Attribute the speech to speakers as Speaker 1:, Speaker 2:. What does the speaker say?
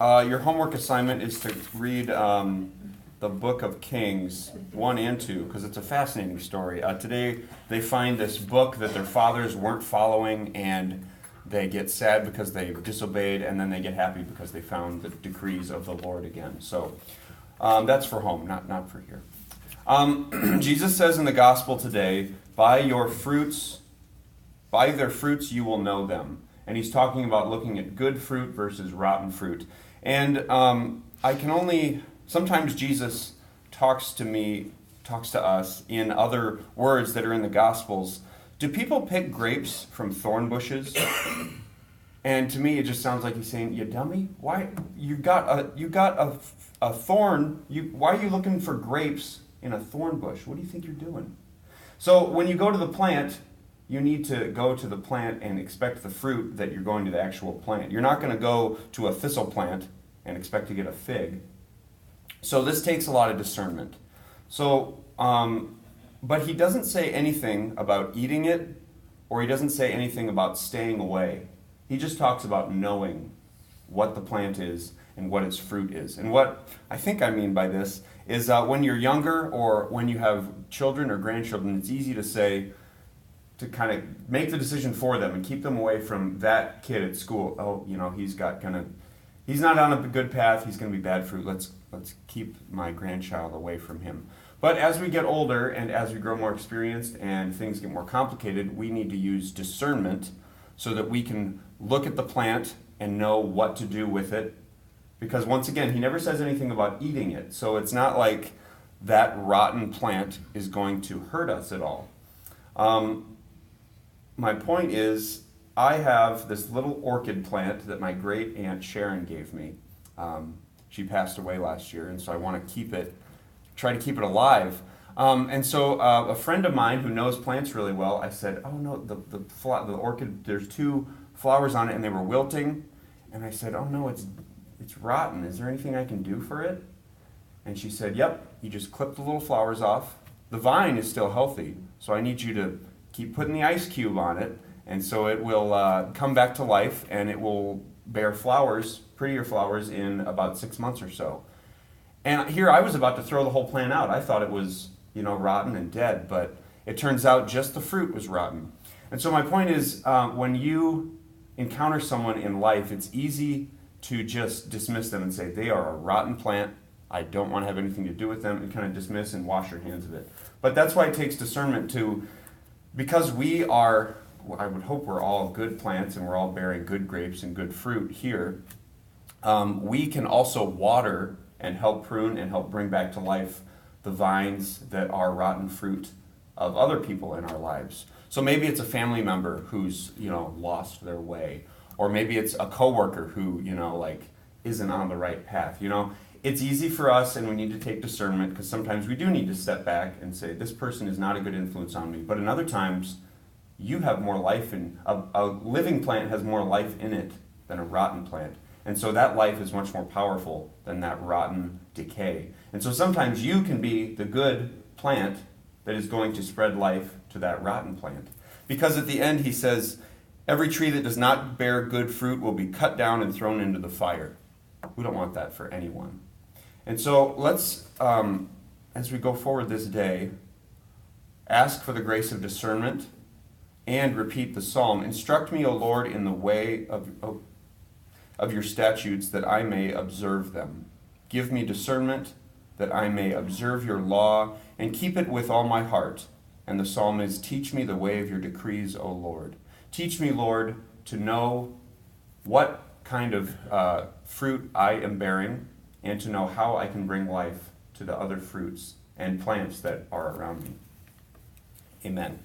Speaker 1: Your homework assignment is to read the book of Kings 1 and 2, because it's a fascinating story. Today, they find this book that their fathers weren't following, and they get sad because they disobeyed, and then they get happy because they found the decrees of the Lord again. So that's for home, not for here. Jesus says in the gospel today, by their fruits you will know them. And he's talking about looking at good fruit versus rotten fruit. And sometimes Jesus talks to us in other words that are in the Gospels. Do people pick grapes from thorn bushes? And to me, it just sounds like he's saying, "You dummy! Why you got a thorn? Why are you looking for grapes in a thorn bush? What do you think you're doing?" So when you go to the plant, you need to go to the plant and expect the fruit that you're going to the actual plant. You're not going to go to a thistle plant and expect to get a fig. So this takes a lot of discernment. So, but he doesn't say anything about eating it, or he doesn't say anything about staying away. He just talks about knowing what the plant is and what its fruit is. And what I think I mean by this is when you're younger or when you have children or grandchildren, it's easy to kind of make the decision for them and keep them away from that kid at school. Oh, he's not on a good path. He's going to be bad fruit. Let's keep my grandchild away from him. But as we get older and as we grow more experienced and things get more complicated, we need to use discernment so that we can look at the plant and know what to do with it. Because once again, he never says anything about eating it. So it's not like that rotten plant is going to hurt us at all. My point is, I have this little orchid plant that my great aunt Sharon gave me. She passed away last year, and so I want to try to keep it alive. And so a friend of mine who knows plants really well, I said, "Oh no, the orchid, there's 2 flowers on it, and they were wilting." And I said, "Oh no, it's rotten. Is there anything I can do for it?" And she said, "Yep, you just clip the little flowers off. The vine is still healthy, so I need you to keep putting the ice cube on it, and so it will come back to life, and it will bear flowers, prettier flowers, in about 6 months or so." And here I was about to throw the whole plant out. I thought it was, rotten and dead, but it turns out just the fruit was rotten. And so my point is, when you encounter someone in life, it's easy to just dismiss them and say, they are a rotten plant, I don't want to have anything to do with them, and kind of dismiss and wash your hands of it. But that's why it takes discernment because we are, I would hope we're all good plants and we're all bearing good grapes and good fruit here, we can also water and help prune and help bring back to life the vines that are rotten fruit of other people in our lives. So maybe it's a family member who's, lost their way. Or maybe it's a coworker who, isn't on the right path. It's easy for us, and we need to take discernment, because sometimes we do need to step back and say, this person is not a good influence on me. But in other times, you have more life a living plant has more life in it than a rotten plant. And so that life is much more powerful than that rotten decay. And so sometimes you can be the good plant that is going to spread life to that rotten plant. Because at the end he says, every tree that does not bear good fruit will be cut down and thrown into the fire. We don't want that for anyone. And so let's, as we go forward this day, ask for the grace of discernment and repeat the psalm. Instruct me, O Lord, in the way of your statutes, that I may observe them. Give me discernment, that I may observe your law and keep it with all my heart. And the psalm is, teach me the way of your decrees, O Lord. Teach me, Lord, to know what kind of fruit I am bearing, and to know how I can bring life to the other fruits and plants that are around me. Amen.